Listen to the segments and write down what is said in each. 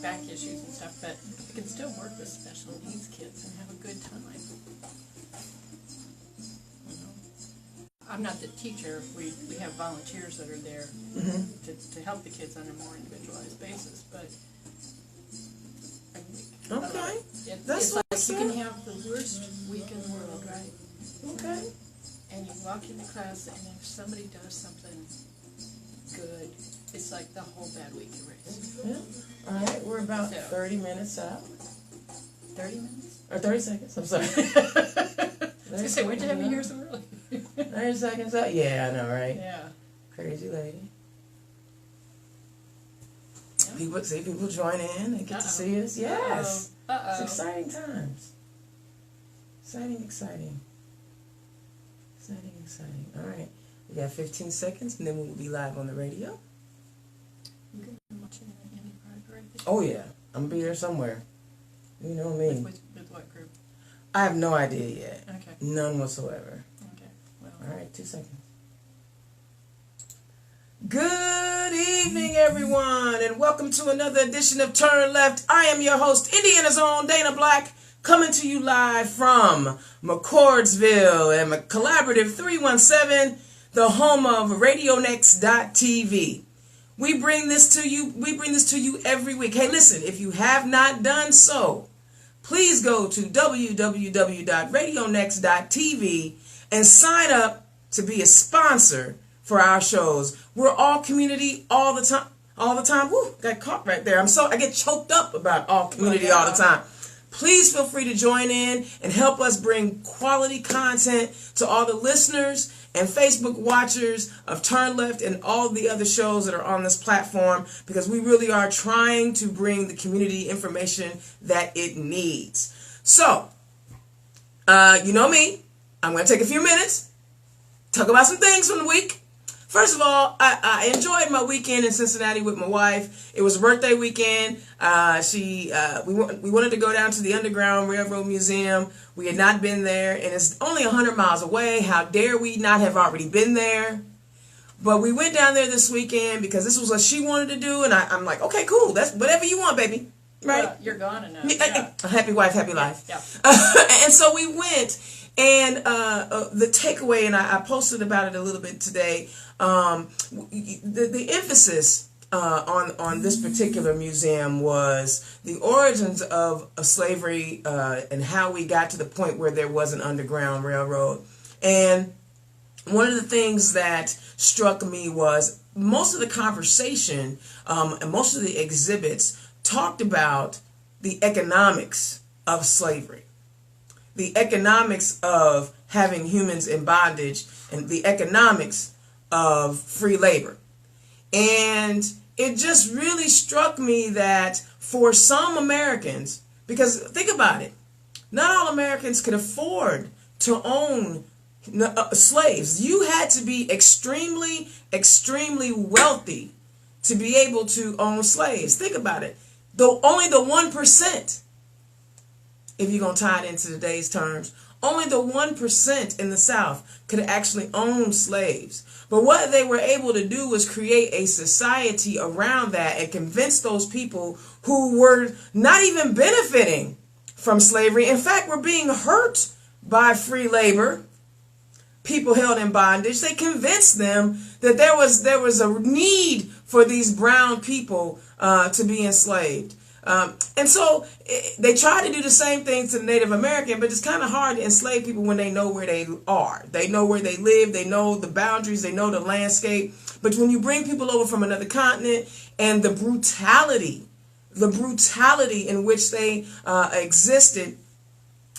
back issues and stuff, but we can still work with special needs kids and have a good time. You know? I'm not the teacher. We have volunteers that are there to help the kids on a more individualized basis, but okay. It's like you can have the worst week in the world, right? Okay. And you walk into class, and if somebody does something good, it's like the whole bad week erased. Yeah. All right, we're about 30 minutes out. 30 minutes? Or 30 seconds, I'm sorry. I was going to say, where'd you have me here so early? 30 seconds out? Yeah, I know, right? Yeah. Crazy lady. Yeah. People join in, they get to see us. Yes. Uh-oh. It's exciting times. Exciting. All right. We got 15 seconds, and then we'll be live on the radio. You can be watching any parade. Oh, yeah. I'm going to be there somewhere. You know me. With what group? I have no idea yet. Okay. None whatsoever. Okay. Well. All right, 2 seconds. Good evening, everyone, and welcome to another edition of Turn Left. I am your host, Indiana's own Dana Black, coming to you live from McCordsville and Collaborative 317, the home of RadioNext.tv. We bring this to you every week. Hey, listen, if you have not done so, please go to www.radionext.tv and sign up to be a sponsor for our shows. We're all community all the time. Woo, got caught right there. I get choked up about all community all the time. Please feel free to join in and help us bring quality content to all the listeners and Facebook watchers of Turn Left and all the other shows that are on this platform, because we really are trying to bring the community information that it needs. So, you know me, I'm going to take a few minutes, talk about some things from the week. First of all, I enjoyed my weekend in Cincinnati with my wife. It was a birthday weekend. We wanted to go down to the Underground Railroad Museum. We had not been there, and it's only 100 miles away. How dare we not have already been there? But we went down there this weekend because this was what she wanted to do, and I'm like, okay, cool. That's whatever you want, baby. Right? Well, you're gone enough. Yeah. A happy wife, happy life. Yeah. And so we went, and the takeaway, and I posted about it a little bit today. The emphasis on this particular museum was the origins of slavery and how we got to the point where there was an underground railroad. And one of the things that struck me was most of the conversation and most of the exhibits talked about the economics of slavery, the economics of having humans in bondage, and the economics of free labor. And it just really struck me that for some Americans, because think about it, not all Americans could afford to own slaves. You had to be extremely, extremely wealthy to be able to own slaves. Think about it. Only the 1%, if you're going to tie it into today's terms, only the 1% in the South could actually own slaves. But what they were able to do was create a society around that and convince those people who were not even benefiting from slavery, in fact, were being hurt by free labor, people held in bondage. They convinced them that there was a need for these brown people to be enslaved. And so they try to do the same thing to the Native American, but it's kind of hard to enslave people when they know where they are. They know where they live. They know the boundaries. They know the landscape. But when you bring people over from another continent and the brutality in which they existed,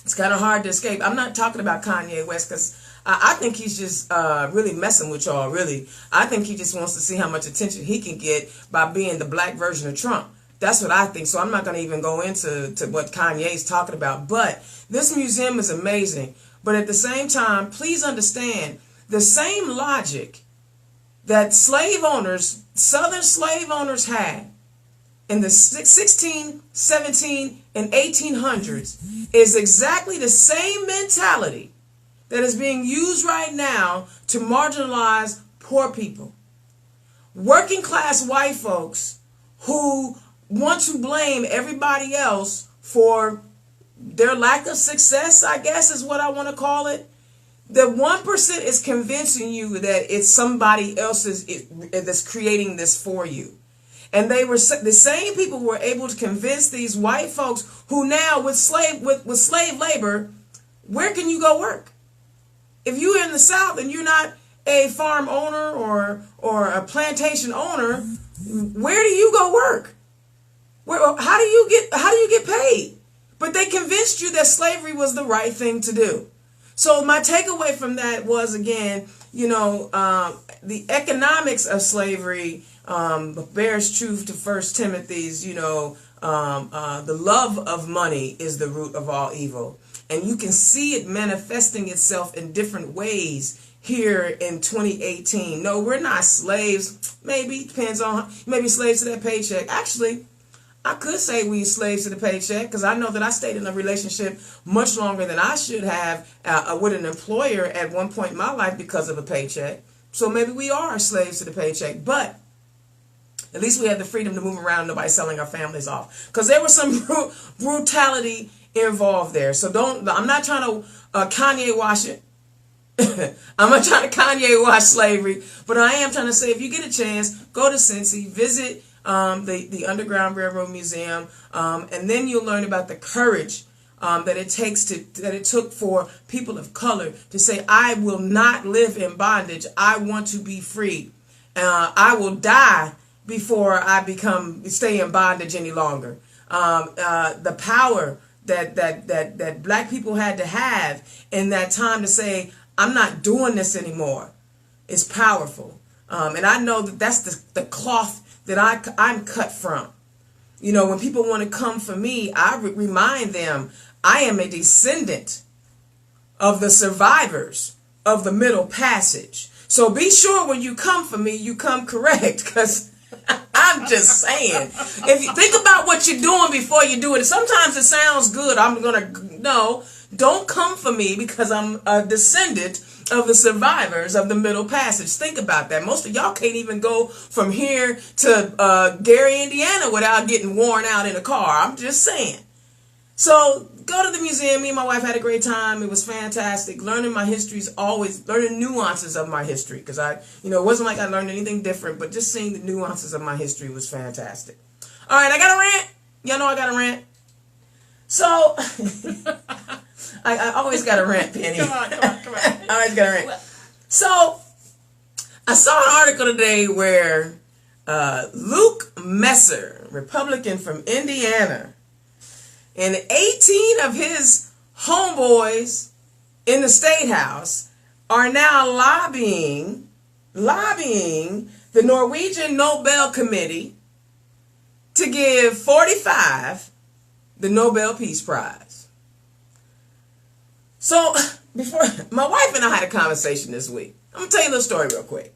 it's kind of hard to escape. I'm not talking about Kanye West because I think he's just really messing with y'all, really. I think he just wants to see how much attention he can get by being the black version of Trump. That's what I think. So I'm not going to even go into what Kanye's talking about. But this museum is amazing. But at the same time, please understand the same logic that Southern slave owners had in the 16, 17, and 1800s is exactly the same mentality that is being used right now to marginalize poor people. Working class white folks who want to blame everybody else for their lack of success, I guess is what I want to call it. The 1% is convincing you that it's somebody else that's creating this for you. And they were the same people were able to convince these white folks who now with slave labor, where can you go work? If you're in the South and you're not a farm owner or a plantation owner, where do you go work? How do you get paid? But they convinced you that slavery was the right thing to do. So my takeaway from that was, again, the economics of slavery bears truth to 1 Timothy's, the love of money is the root of all evil. And you can see it manifesting itself in different ways here in 2018. No, we're not slaves. Maybe, depends on, maybe slaves to that paycheck. Actually, I could say we slaves to the paycheck because I know that I stayed in a relationship much longer than I should have with an employer at one point in my life because of a paycheck. So maybe we are slaves to the paycheck, but at least we have the freedom to move around, nobody selling our families off. Because there was some brutality involved there. So I'm not trying to Kanye wash it. I'm not trying to Kanye wash slavery, but I am trying to say if you get a chance, go to Cincy, visit the Underground Railroad Museum, and then you'll learn about the courage that it took for people of color to say, I will not live in bondage. I want to be free. I will die before I stay in bondage any longer. The power that black people had to have in that time to say, I'm not doing this anymore, is powerful. And I know that that's the cloth that I'm cut from. When people want to come for me, I remind them I am a descendant of the survivors of the Middle Passage. So be sure when you come for me, you come correct, because I'm just saying, if you think about what you're doing before you do it, sometimes it sounds good. No, don't come for me because I'm a descendant of the survivors of the Middle Passage. Think about that. Most of y'all can't even go from here to Gary, Indiana without getting worn out in a car. I'm just saying. So go to the museum. Me and my wife had a great time. It was fantastic. Learning my history is always learning nuances of my history, because it wasn't like I learned anything different, but just seeing the nuances of my history was fantastic. All right, I got a rant. Y'all know I got a rant. So I always got a rant, Penny. Come on. I always got a rant. So I saw an article today where Luke Messer, Republican from Indiana, and 18 of his homeboys in the State House are now lobbying the Norwegian Nobel Committee to give 45 the Nobel Peace Prize. So before my wife and I had a conversation this week. I'm gonna tell you a little story real quick.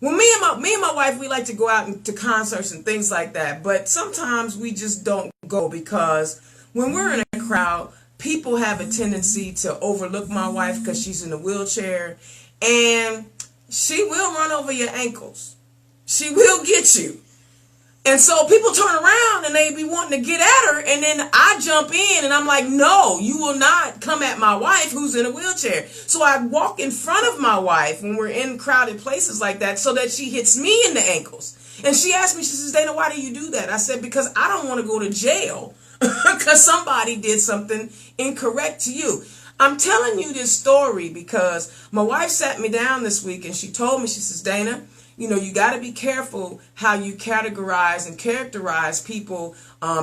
Well, me and my wife, we like to go out to concerts and things like that, but sometimes we just don't go because when we're in a crowd, people have a tendency to overlook my wife because she's in a wheelchair, and she will run over your ankles. She will get you. And so people turn around and they be wanting to get at her, and then I jump in and I'm like, no, you will not come at my wife who's in a wheelchair. So I walk in front of my wife when we're in crowded places like that so that she hits me in the ankles. And she asked me, she says, Dana, why do you do that? I said, because I don't want to go to jail because somebody did something incorrect to you. I'm telling you this story because my wife sat me down this week and she told me, she says, Dana, you got to be careful how you categorize and characterize people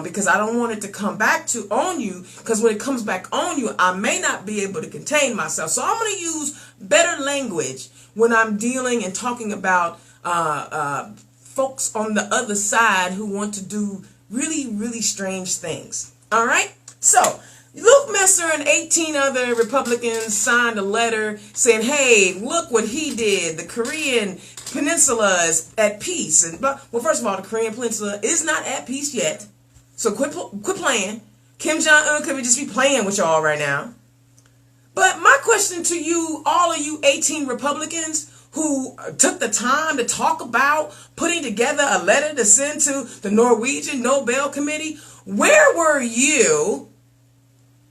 because I don't want it to come back on you, because when it comes back on you, I may not be able to contain myself. So I'm going to use better language when I'm dealing and talking about folks on the other side who want to do really, really strange things. All right? So Luke Messer and 18 other Republicans signed a letter saying, hey, look what he did. The Korean Peninsula is at peace. And well, first of all, the Korean Peninsula is not at peace yet. So quit playing. Kim Jong-un could just be playing with y'all right now. But my question to you, all of you 18 Republicans who took the time to talk about putting together a letter to send to the Norwegian Nobel Committee. Where were you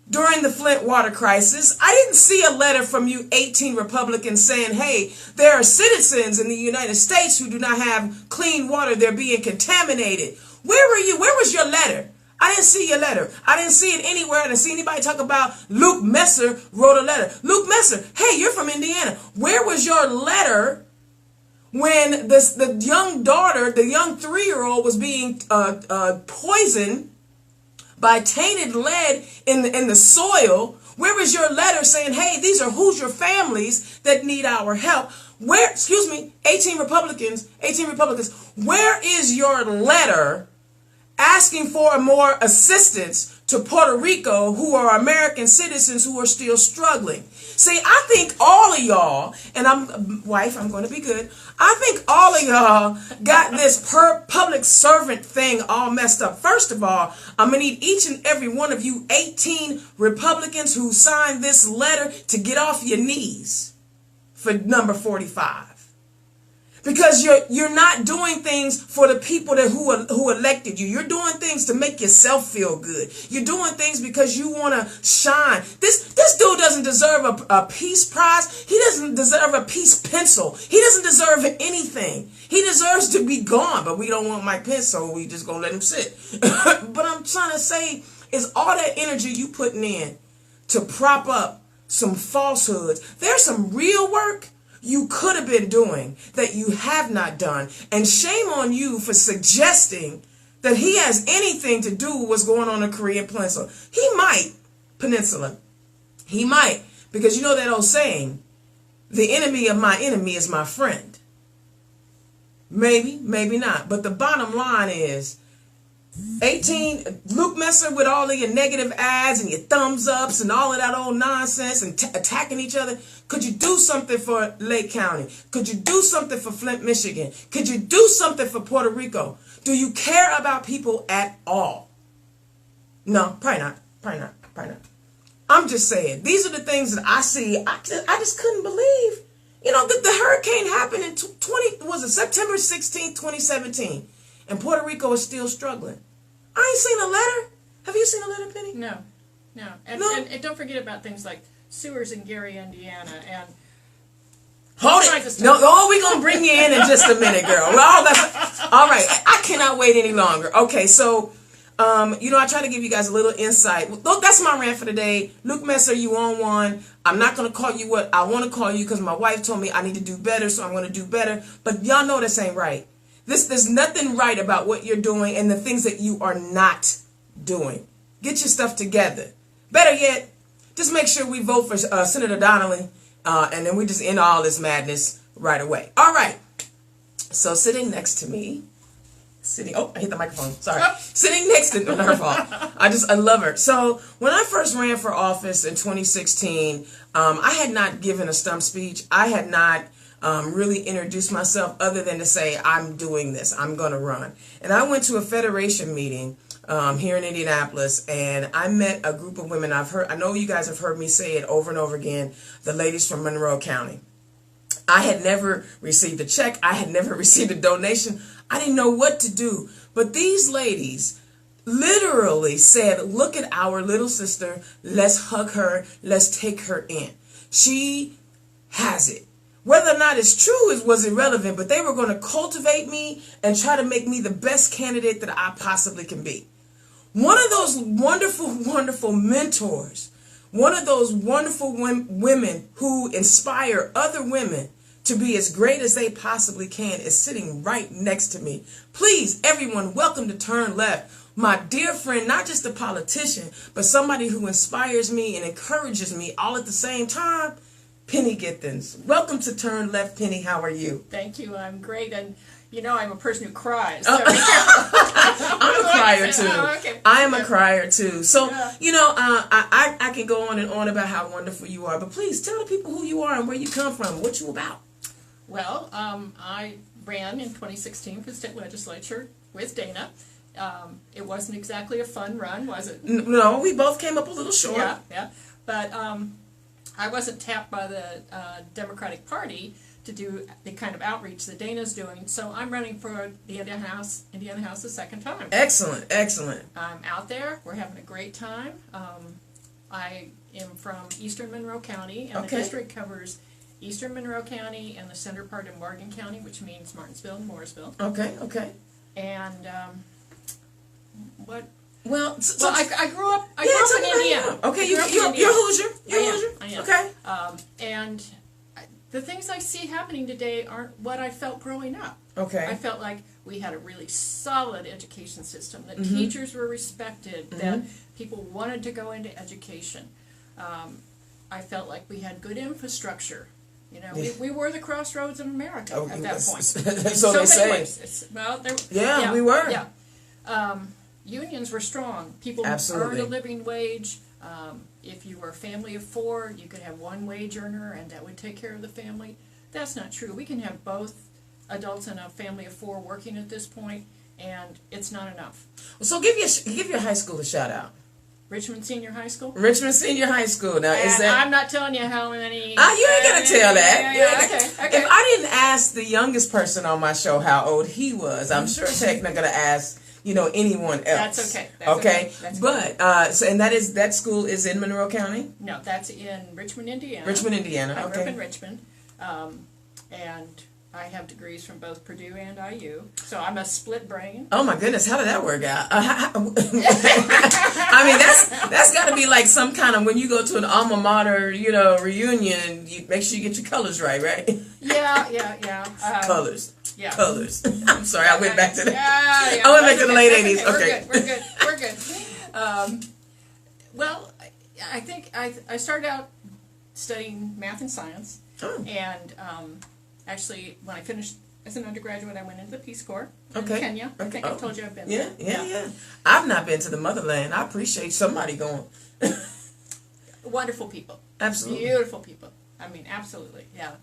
during the Flint water crisis? I didn't see a letter from you 18 Republicans saying, hey, there are citizens in the United States who do not have clean water. They're being contaminated. Where were you? Where was your letter? I didn't see your letter. I didn't see it anywhere. I didn't see anybody talk about Luke Messer wrote a letter. Luke Messer, hey, you're from Indiana. Where was your letter when the young daughter, the young 3-year-old was being poisoned by tainted lead in the soil? Where was your letter saying, hey, these are Hoosier families that need our help? Where, 18 Republicans, where is your letter asking for more assistance to Puerto Rico, who are American citizens who are still struggling? See, I think all of y'all, and I'm going to be good. I think all of y'all got this public servant thing all messed up. First of all, I'm going to need each and every one of you 18 Republicans who signed this letter to get off your knees for number 45. Because you're not doing things for the people who elected you. You're doing things to make yourself feel good. You're doing things because you want to shine. This dude doesn't deserve a peace prize. He doesn't deserve a peace pencil. He doesn't deserve anything. He deserves to be gone, but we don't want Mike Pence, so we just gonna let him sit. But I'm trying to say is all that energy you putting in to prop up some falsehoods. There's some real work you could have been doing that you have not done. And shame on you for suggesting that he has anything to do with what's going on in the Korean Peninsula. He might, because you know that old saying, the enemy of my enemy is my friend. Maybe, maybe not. But the bottom line is, 18, Luke Messer with all of your negative ads and your thumbs ups and all of that old nonsense and attacking each other. Could you do something for Lake County? Could you do something for Flint, Michigan? Could you do something for Puerto Rico? Do you care about people at all? No, probably not. I'm just saying, these are the things that I see. I just couldn't believe. You know, the hurricane happened in September 16th, 2017. And Puerto Rico is still struggling. I ain't seen a letter. Have you seen a letter, Penny? No. And don't forget about things like sewers in Gary, Indiana, and hold it. No, we're gonna bring you in just a minute, girl. Well, all right. I cannot wait any longer. Okay, so I try to give you guys a little insight. Look, that's my rant for today. Luke Messer, you on one. I'm not gonna call you what I want to call you because my wife told me I need to do better, so I'm gonna do better. But y'all know this ain't right. There's nothing right about what you're doing and the things that you are not doing. Get your stuff together. Better yet, just make sure we vote for Senator Donnelly, and then we just end all this madness right away. All right. So sitting next to me, I hit the microphone. Sorry. Sitting next to me, her fault. I love her. So when I first ran for office in 2016, I had not given a stump speech. I had not really introduce myself other than to say, I'm doing this, I'm going to run. And I went to a federation meeting here in Indianapolis, and I met a group of women. I know you guys have heard me say it over and over again, the ladies from Monroe County. I had never received a check. I had never received a donation. I didn't know what to do. But these ladies literally said, look at our little sister. Let's hug her. Let's take her in. She has it. Whether or not it's true was irrelevant, but they were going to cultivate me and try to make me the best candidate that I possibly can be. One of those wonderful, wonderful mentors, one of those wonderful women who inspire other women to be as great as they possibly can is sitting right next to me. Please, everyone, welcome to Turn Left. My dear friend, not just a politician, but somebody who inspires me and encourages me all at the same time. Penny Githens. Welcome to Turn Left, Penny. How are you? Thank you. I'm great. And I'm a person who cries. So I'm a crier too. Oh, okay. I am a crier too. So, I can go on and on about how wonderful you are, but please tell the people who you are and where you come from, what you about. Well, I ran in 2016 for the state legislature with Dana. It wasn't exactly a fun run, was it? No, we both came up a little short. Yeah. But I wasn't tapped by the Democratic Party to do the kind of outreach that Dana's doing. So I'm running for the Indiana House the second time. Excellent, excellent. I'm out there. We're having a great time. I am from Eastern Monroe County, and the district covers Eastern Monroe County and the center part of Morgan County, which means Martinsville and Mooresville. Okay, okay. And what? Well, I grew up in Indiana. Okay, you're Hoosier. You're Hoosier. I am. Okay. And the things I see happening today aren't what I felt growing up. Okay. I felt like we had a really solid education system, that teachers were respected, that people wanted to go into education. I felt like we had good infrastructure. You know, we were the crossroads of America at that point. So they say. We were. Yeah. Unions were strong. People earned a living wage. If you were a family of 4, you could have one wage earner, and that would take care of the family. That's not true. We can have both adults and a family of 4 working at this point, and it's not enough. So give your high school a shout out. Richmond Senior High School. Richmond Senior High School. Now is that? I'm not telling you how many. You ain't gonna tell that. Okay. If I didn't ask the youngest person on my show how old he was, I'm sure Tech not gonna ask anyone else. That's okay. Okay. That's but and that school is in Monroe County. No, that's in Richmond, Indiana. Richmond, Indiana. I grew up in Richmond, and I have degrees from both Purdue and IU, so I'm a split brain. Oh my goodness, how did that work out? I mean, that's got to be like some kind of, when you go to an alma mater, reunion, you make sure you get your colors right? Yeah. Colors. Yeah. Colors. I'm sorry, I went back to that. Yeah. I went back to the late 80s. Okay. We're good. Well, I think I started out studying math and science, and actually, when I finished as an undergraduate, I went into the Peace Corps in Kenya. I think I told you I've been there. Yeah. I've not been to the motherland. I appreciate somebody going. Wonderful people. Absolutely. Beautiful people. I mean, absolutely. Yeah.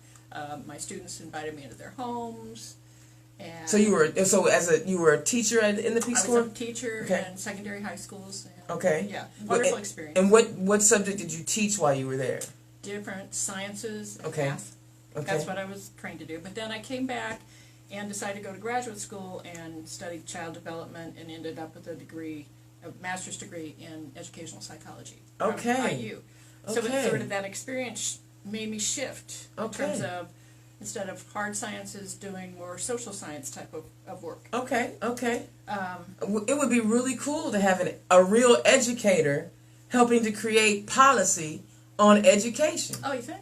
My students invited me into their homes. And so you were a teacher in the Peace Corps? I was a teacher in secondary high schools. And, yeah. Wonderful experience. And what subject did you teach while you were there? Different sciences and math. That's what I was trained to do. But then I came back and decided to go to graduate school and studied child development, and ended up with a master's degree in educational psychology from IU. So it's sort of that experience made me shift in terms of, instead of hard sciences, doing more social science type of work. Okay. It would be really cool to have a real educator helping to create policy on education. Oh, you think?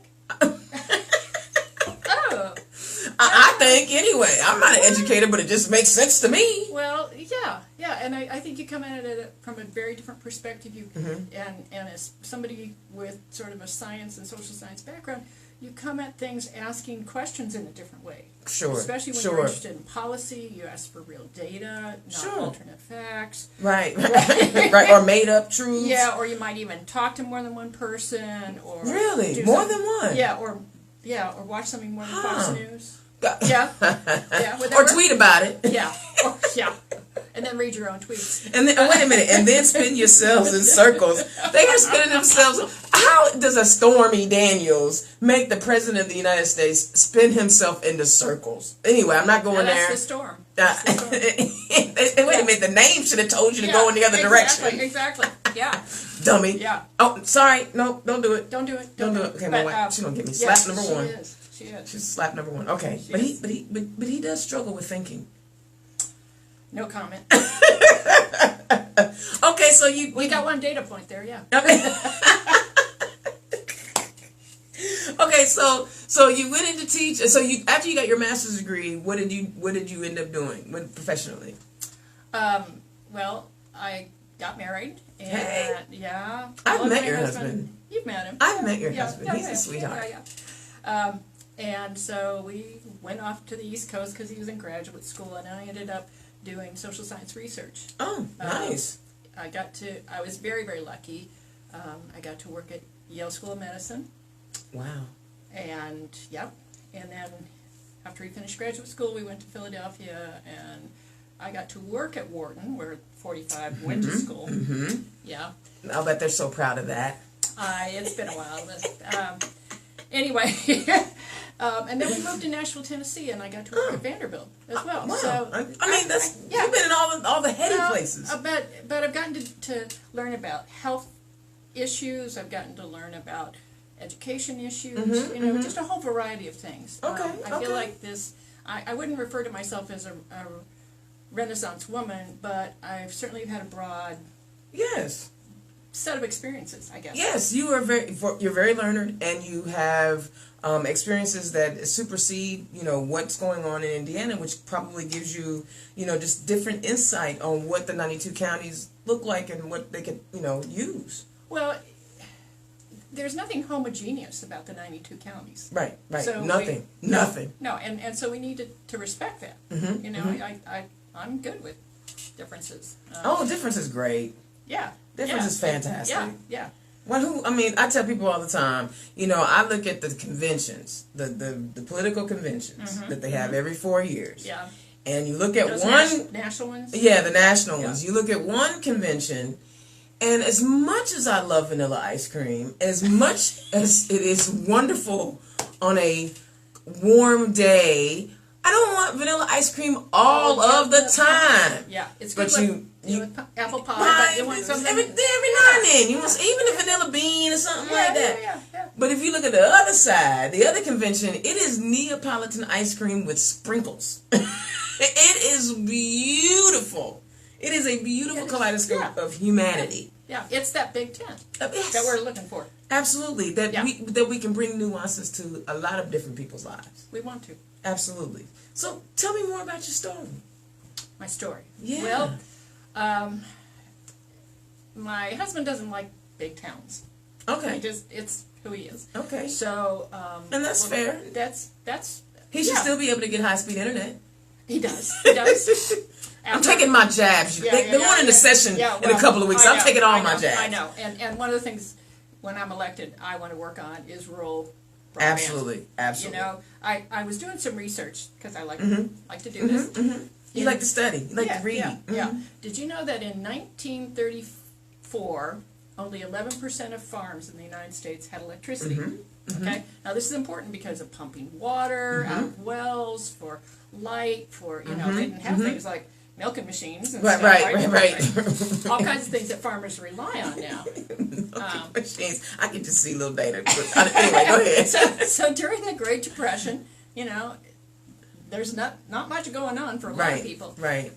I think, anyway. I'm not an educator, but it just makes sense to me. Well, yeah, and I think you come at it from a very different perspective. And as somebody with sort of a science and social science background, you come at things asking questions in a different way. Sure. Especially when you're interested in policy, you ask for real data, not alternate facts. Right. Right. Or made up truths. Yeah, or you might even talk to more than one person, or really more than one. Yeah, or watch something more than Fox News. Yeah. Or tweet about it. Yeah. And then read your own tweets. And then, wait a minute, and then spin yourselves in circles. They are spinning themselves. How does a Stormy Daniels make the President of the United States spin himself into circles? Anyway, I'm not going there. That's the storm. Wait a minute, the name should have told you to go in the other direction. Exactly. Yeah. Dummy. Yeah. Oh, sorry. No, don't do it. Don't do it. Don't do it. Okay, my wife, she don't get me. Slap number one. She is. She's slap number one. Okay, but he does struggle with thinking. No comment. Okay, so we got one data point there, yeah. Okay, so you went into teach. So after you got your master's degree, what did you end up doing professionally? Well, I got married, and I've met your husband. You've met him. I've met your husband. He's a sweetheart. And so we went off to the East Coast because he was in graduate school, and I ended up doing social science research. Oh, nice. I was very, very lucky. I got to work at Yale School of Medicine. Wow. And then after we finished graduate school, we went to Philadelphia, and I got to work at Wharton, where 45 went to school. Mm-hmm. Yeah. I'll bet they're so proud of that. It's been a while, but anyway, And then we moved to Nashville, Tennessee, and I got to work at Vanderbilt as well. Wow. So I mean, you've been in all the heady places. But I've gotten to learn about health issues. I've gotten to learn about education issues. Just a whole variety of things. Okay. I feel like this. I wouldn't refer to myself as a Renaissance woman, but I've certainly had a broad set of experiences, I guess. Yes, you're very learned, and you have experiences that supersede, what's going on in Indiana, which probably gives you, just different insight on what the 92 counties look like and what they could, use. Well, there's nothing homogeneous about the 92 counties. Right. So nothing. No, and so we need to respect that. I'm good with differences. Difference is great. Yeah. Difference is fantastic. Yeah. Well, I tell people all the time, I look at the conventions, the political conventions that they have every 4 years. Yeah. And you look at those national ones? Yeah, the national ones. You look at one convention, and as much as I love vanilla ice cream, as much as it is wonderful on a warm day, I don't want vanilla ice cream all of the time. Yeah, it's good. But apple pie, but you want something every now and then. You want even a vanilla bean or something like that. Yeah. But if you look at the other side, the other convention, it is Neapolitan ice cream with sprinkles. It is beautiful. It is a beautiful kaleidoscope of humanity. Yeah, it's that big tent that we're looking for. Absolutely, that we can bring nuances to a lot of different people's lives. We want to. Absolutely. So tell me more about your story. My story. Yeah. Well, my husband doesn't like big towns. Okay. It's who he is. Okay. So. And that's fair. That's. He should still be able to get high-speed internet. He does. He does. I'm taking my jabs. They're going into session in a couple of weeks. I'm taking all my jabs. I know. And one of the things when I'm elected I want to work on is rural broadband. Absolutely. I was doing some research because I like to do this. You like to study. You like to read. Yeah. Did you know that in 1934 only 11% of farms in the United States had electricity? Okay. Now this is important because of pumping water out of wells, for light, for they didn't have things like milking machines and stuff. Right. All kinds of things that farmers rely on now. Machines. I can just see little data. Anyway, go ahead. So during the Great Depression, there's not much going on for a lot of people. Right.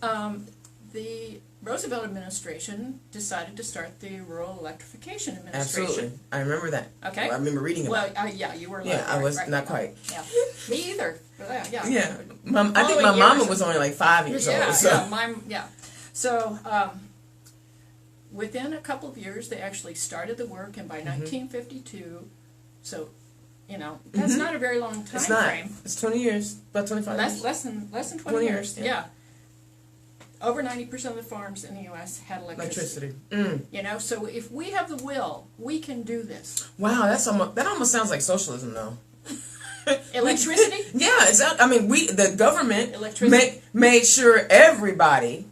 The Roosevelt administration decided to start the Rural Electrification Administration. Absolutely. I remember that. Okay. I remember reading about it. Well, you were. Yeah, I was not quite. Yeah. Me either. Yeah. Yeah. I think my mama was only like 5 years old. So. So within a couple of years, they actually started the work, and by 1952, so that's not a very long time frame. It's 20 years, about 25 years. Less than 20 years. Yeah. Over 90% of the farms in the U.S. had electricity. So if we have the will, we can do this. Wow, that almost sounds like socialism, though. Electricity? Yeah, the government made sure everybody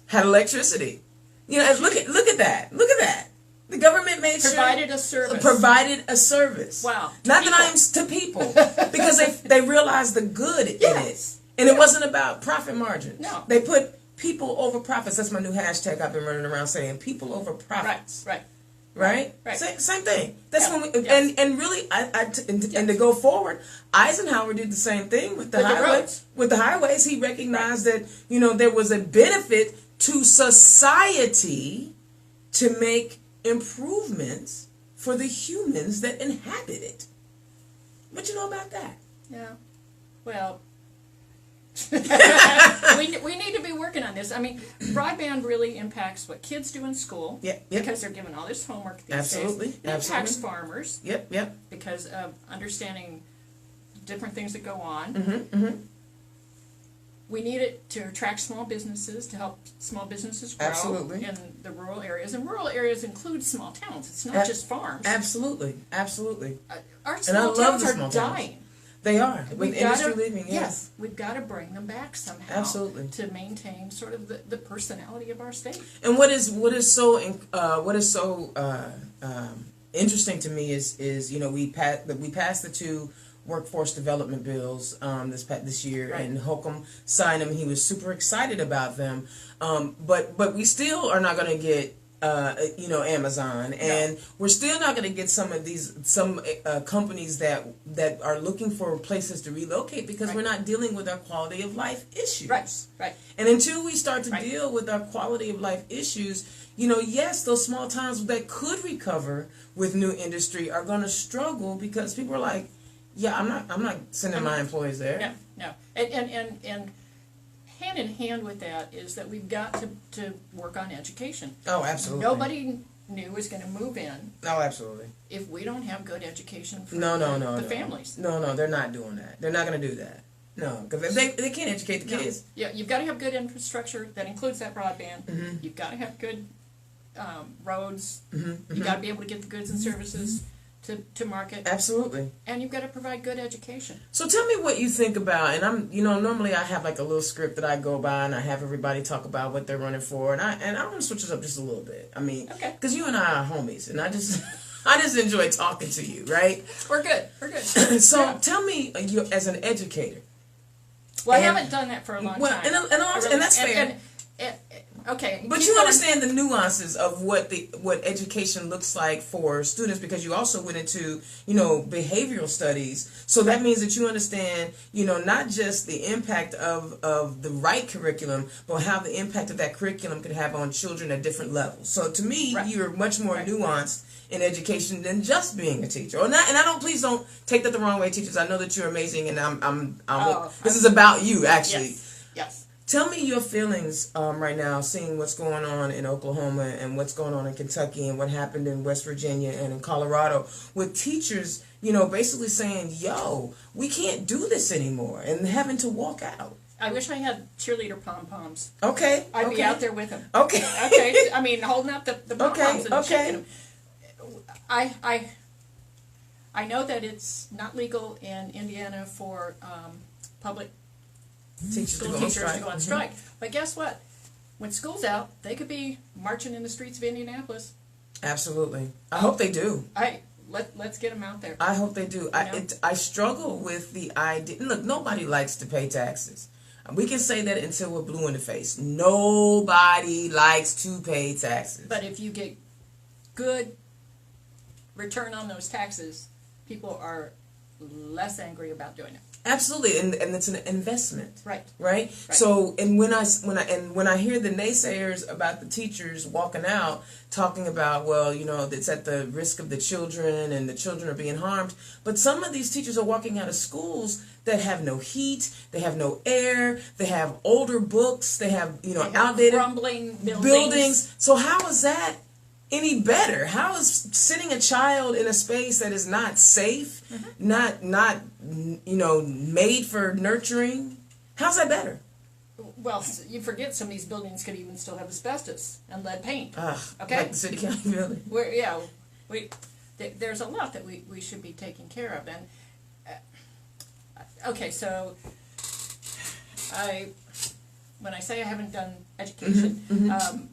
had electricity. Look at that. Look at that. The government provided a service. Provided a service. Wow. Not that I'm to people, because they realized the good in it, and it wasn't about profit margins. No, they put people over profits. That's my new hashtag I've been running around saying. People over profits. Right. Same thing. That's when we and really and to go forward, Eisenhower did the same thing with the highways. With the highways, he recognized that there was a benefit to society to make improvements for the humans that inhabit it. What you know about that? Yeah. Well, we need to be working on this. Broadband really impacts what kids do in school. Because they're given all this homework these days. It impacts farmers. Because of understanding different things that go on. We need it to attract small businesses, to help small businesses grow in the rural areas. And rural areas include small towns. It's not just farms. Absolutely. Our small towns are dying. They are. With industry leaving, yes. We've got to bring them back somehow. Absolutely. To maintain sort of the personality of our state. And what is so interesting to me is we passed the two workforce development bills this year, Right. and Holcomb signed them. He was super excited about them, but we still are not going to get Amazon, and we're still not going to get some companies that are looking for places to relocate because we're not dealing with our quality of life issues. Right. And until we start to deal with our quality of life issues, yes, those small towns that could recover with new industry are going to struggle because people are like, yeah, I'm not sending my employees there. No. And hand in hand with that is that we've got to work on education. Oh, absolutely. Nobody new is going to move in. Oh, absolutely. If we don't have good education for the families. No, they're not doing that. They're not going to do that. No, because they can't educate the kids. Yeah, you've got to have good infrastructure that includes that broadband. Mm-hmm. You've got to have good roads. Mm-hmm. You've got to be able to get the goods and services to market. Absolutely. And you've got to provide good education. So tell me what you think about, and I'm, normally I have like a little script that I go by, and I have everybody talk about what they're running for, and I want to switch it up just a little bit. I mean, because you and I are homies, and I just enjoy talking to you, right? We're good. So tell me, you as an educator. Well, I haven't done that for a long time. And that's fair. Okay, but you understand the nuances of what education looks like for students, because you also went into behavioral studies. So that means that you understand not just the impact of the right curriculum, but how the impact of that curriculum could have on children at different levels. So to me, you're much more nuanced in education than just being a teacher. Please don't take that the wrong way, teachers. I know that you're amazing, and this is about you, actually. Yes. Tell me your feelings right now, seeing what's going on in Oklahoma and what's going on in Kentucky and what happened in West Virginia and in Colorado, with teachers, basically saying, "Yo, we can't do this anymore," and having to walk out. I wish I had cheerleader pom-poms. Okay. I'd be out there with them. Okay. Okay. I mean, holding up the pom-poms and shaking them. I know that it's not legal in Indiana for public school teachers to go on strike. But guess what? When school's out, they could be marching in the streets of Indianapolis. Absolutely. I hope they do. Let's get them out there. I hope they do. I struggle with the idea. Look, nobody likes to pay taxes. We can say that until we're blue in the face. Nobody likes to pay taxes. But if you get good return on those taxes, people are less angry about doing it. Absolutely, and it's an investment. Right. So, and when I hear the naysayers about the teachers walking out talking about, well, it's at the risk of the children and the children are being harmed, but some of these teachers are walking out of schools that have no heat, they have no air, they have older books, they have outdated crumbling buildings. So how is that any better? How is sitting a child in a space that is not safe, not made for nurturing? How's that better? Well, you forget some of these buildings could even still have asbestos and lead paint. Okay, like the city county building. There's a lot that we should be taking care of, and okay, so when I say I haven't done education.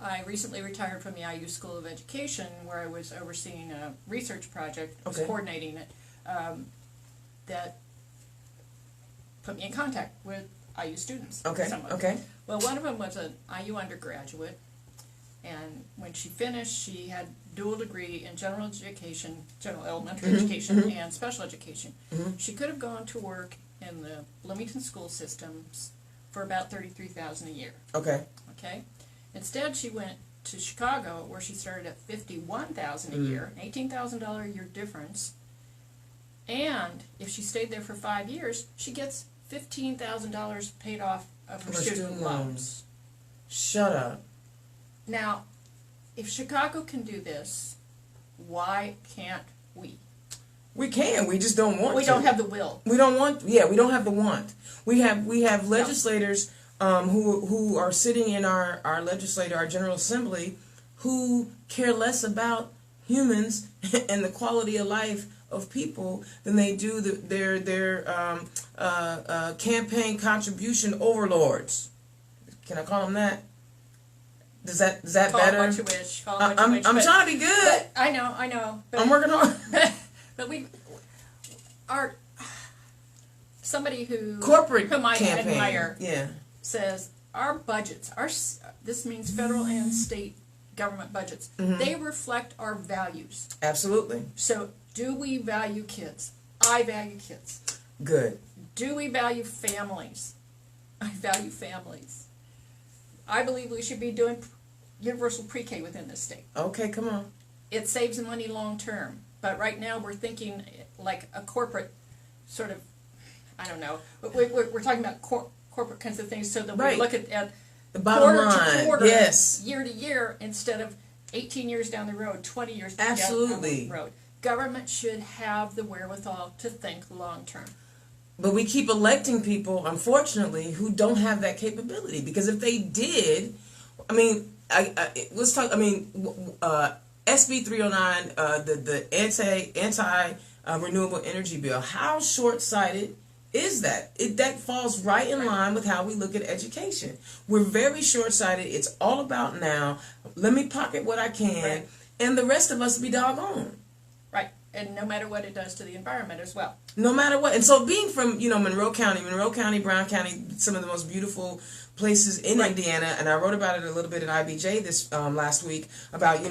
I recently retired from the IU School of Education, where I was overseeing a research project, was coordinating it, that put me in contact with IU students. Okay. Well, one of them was an IU undergraduate, and when she finished, she had dual degree in general education, general elementary education, and special education. She could have gone to work in the Bloomington school systems for about $33,000 a year. Okay. Instead, she went to Chicago, where she started at $51,000 a year, $18,000 a year difference. And if she stayed there for 5 years, she gets $15,000 paid off of her student loans. Shut up. Now, if Chicago can do this, why can't we? We can. We just don't want to. We don't have the will. We don't want. Yeah, we don't have the want. We have legislators. Who are sitting in our General Assembly, who care less about humans and the quality of life of people than they do their campaign contribution overlords. Can I call them that? Is that Call better? Call what you wish. I'm trying to be good. I know. But, I'm working hard. But somebody corporate whom I campaign. admire Yeah. says our budgets, this means federal and state government budgets, they reflect our values. Absolutely. So do we value kids? I value kids. Good. Do we value families? I value families. I believe we should be doing universal pre-K within this state. Okay, come on. It saves money long term. But right now we're thinking like a corporate sort of, I don't know, we're talking about corporate kinds of things so that we look at the bottom line, to quarter, yes, year to year, instead of 18 years down the road, 20 years absolutely down the road. Government should have the wherewithal to think long term. But we keep electing people, unfortunately, who don't have that capability. Because if they did, I mean, let's talk. I mean, SB 309, the anti renewable energy bill. How short sighted is that? That falls right in line with how we look at education. We're very short sighted. It's all about now. Let me pocket what I can, and the rest of us be doggone. Right, and no matter what it does to the environment as well. No matter what. And so being from, Monroe County, Brown County, some of the most beautiful places in Indiana, and I wrote about it a little bit in IBJ this last week about,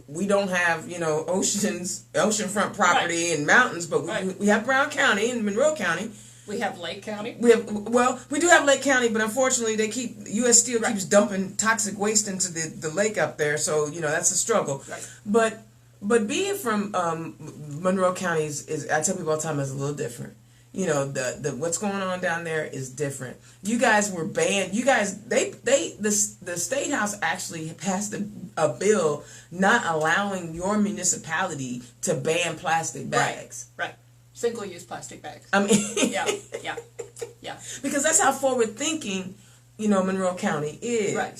we don't have, oceanfront property and mountains, but we have Brown County and Monroe County. We have Lake County. We do have Lake County, but unfortunately U.S. Steel keeps dumping toxic waste into the lake up there, so, that's a struggle. Right. But being from Monroe County is, I tell people all the time, is a little different. The what's going on down there is different. You guys were banned. You guys, the State House actually passed a bill not allowing your municipality to ban plastic bags. Right. Single-use plastic bags. I mean, yeah. Because that's how forward-thinking, Monroe County is. Right.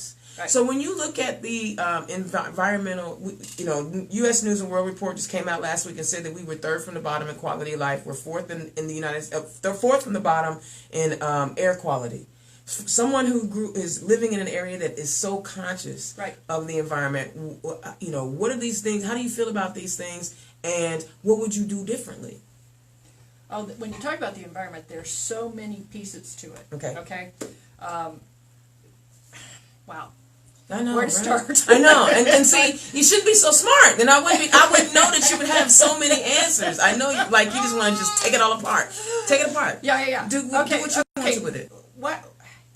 So when you look at the environmental, U.S. News and World Report just came out last week and said that we were third from the bottom in quality of life. We're fourth in the United States. They're fourth from the bottom in air quality. Someone who is living in an area that is so conscious of the environment. What are these things? How do you feel about these things? And what would you do differently? Oh, when you talk about the environment, there's so many pieces to it. Okay. Wow. I know. Where to start? I know, and see, you shouldn't be so smart. Then I wouldn't know that you would have so many answers. I know, you just want to just take it all apart. Take it apart. Yeah. Do what you want to with it. What?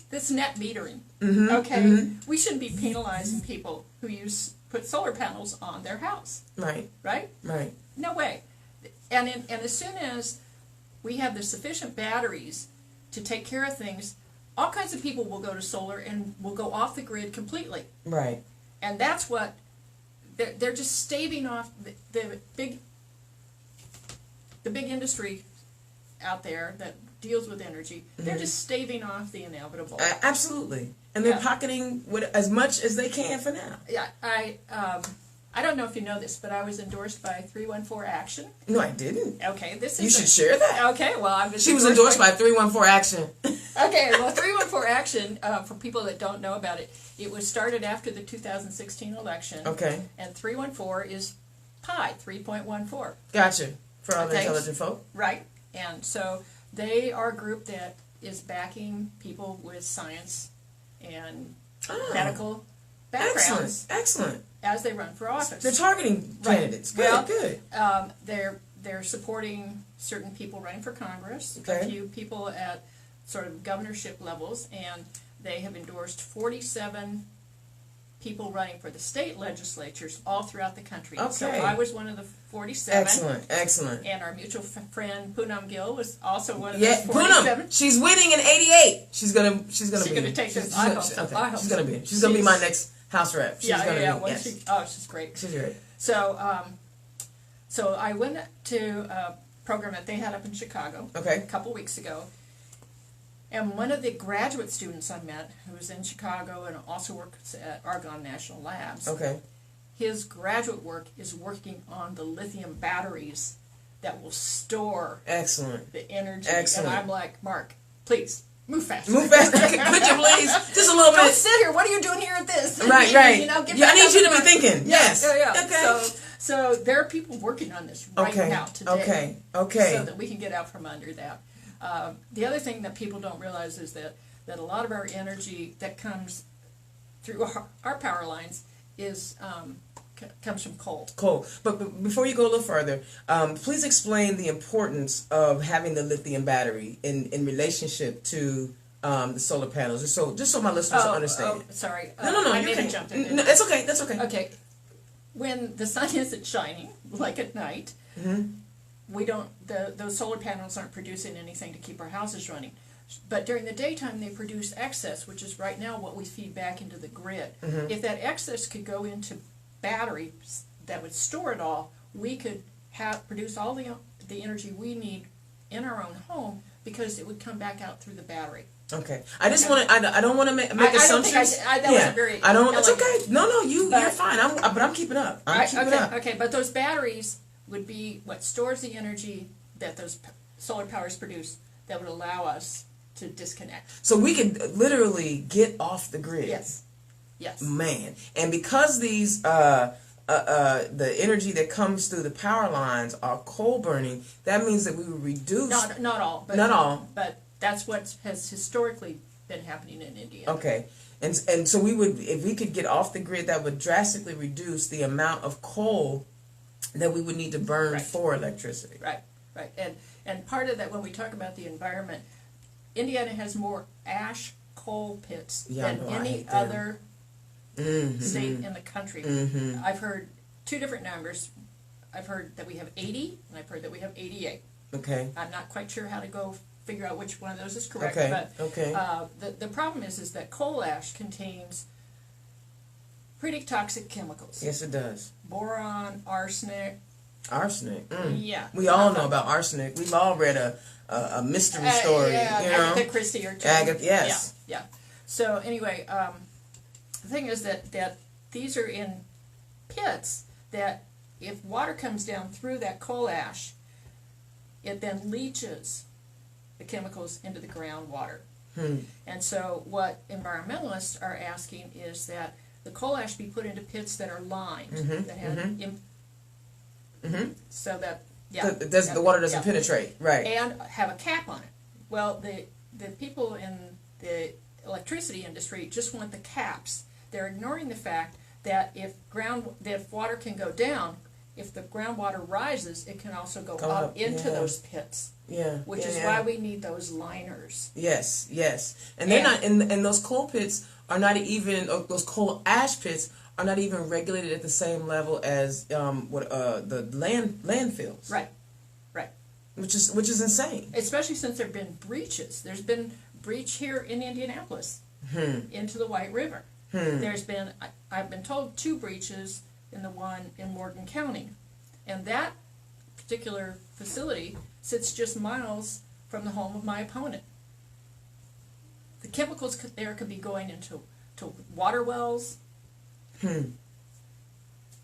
This net metering. Okay. We shouldn't be penalizing people who put solar panels on their house. Right. No way. And as soon as we have the sufficient batteries to take care of things, all kinds of people will go to solar and will go off the grid completely. Right. And that's what they're just staving off the big industry out there that deals with energy. They're just staving off the inevitable. Absolutely. And they're pocketing as much as they can for now. Yeah. I don't know if you know this, but I was endorsed by 314 Action. No, I didn't. Okay, you should share that. Okay, well, she was endorsed by 314 Action. Okay, well, 314 Action, for people that don't know about it, it was started after the 2016 election. Okay. And 314 is pi, 3.14. Gotcha. For all the intelligent folk. Right. And so they are a group that is backing people with science and medical backgrounds. Excellent. As they run for office. They're targeting candidates. Good. They're supporting certain people running for Congress, a few people at sort of governorship levels, and they have endorsed 47 people running for the state legislatures all throughout the country. Okay. So I was one of the 47. Excellent. And our mutual friend Poonam Gill was also one of the 47. Poonam, she's winning in '88. She's gonna take this. I hope she's gonna be. She's gonna be my next House rep. She's great. She's great. So I went to a program that they had up in Chicago a couple weeks ago, and one of the graduate students I met, who was in Chicago and also works at Argonne National Labs, his graduate work is working on the lithium batteries that will store the energy. Excellent. And I'm like, Mark, please. Move faster. Could you please? Just a little bit. Don't sit here. What are you doing here at this? Right. I need you to be thinking. Yes. Yeah. Okay. So there are people working on this right now today. Okay. So that we can get out from under that. The other thing that people don't realize is that a lot of our energy that comes through our power lines is comes from coal. Coal. But before you go a little further, please explain the importance of having the lithium battery in relationship to the solar panels, just so my listeners understand. Oh, sorry. No. I You maybe can. jumped in. No, it's okay. That's okay. Okay. When the sun isn't shining, like at night, we don't. Those solar panels aren't producing anything to keep our houses running. But during the daytime, they produce excess, which is right now what we feed back into the grid. If that excess could go into batteries that would store it all, we could produce all the energy we need in our own home, because it would come back out through the battery. Okay. I just want to. I don't want to make assumptions. That wasn't very. I don't. Elegant. It's okay. No. You're fine. But I'm keeping up. I'm keeping up. Okay. But those batteries would be what stores the energy that those solar powers produce, that would allow us to disconnect. So we could literally get off the grid. Yes. Man, and because these the energy that comes through the power lines are coal burning, that means that we would reduce. Not all. But, not all. But that's what has historically been happening in India. Okay. And so we would, if we could get off the grid, that would drastically reduce the amount of coal that we would need to burn for electricity. Right. And part of that, when we talk about the environment, Indiana has more ash coal pits than any other state in the country. I've heard two different numbers. I've heard that we have 80, and I've heard that we have 88. Okay. I'm not quite sure how to go figure out which one of those is correct. Okay. But the problem is that coal ash contains pretty toxic chemicals. Yes, it does. Boron, arsenic. Arsenic. Yeah. We all know about arsenic. We've all read a mystery story. Yeah, you know? Agatha Christie or two. Yes. Yeah. So anyway, the thing is that these are in pits that if water comes down through that coal ash, it then leaches the chemicals into the groundwater. And so what environmentalists are asking is that the coal ash be put into pits that are lined, that have so that the water doesn't penetrate, right? And have a cap on it. Well, the people in the electricity industry just want the caps. They're ignoring the fact that if water can go down, if the groundwater rises, it can also go up into those pits. Yeah. Which is why we need those liners. Yes. And they're not, and those coal pits are not even, those coal ash pits are not even regulated at the same level as the landfills. Right. Which is insane. Especially since there've been breaches. There's been breach here in Indianapolis into the White River. There's been, I've been told, 2 breaches in the one in Morgan County. And that particular facility sits just miles from the home of my opponent. The chemicals there could be going into water wells.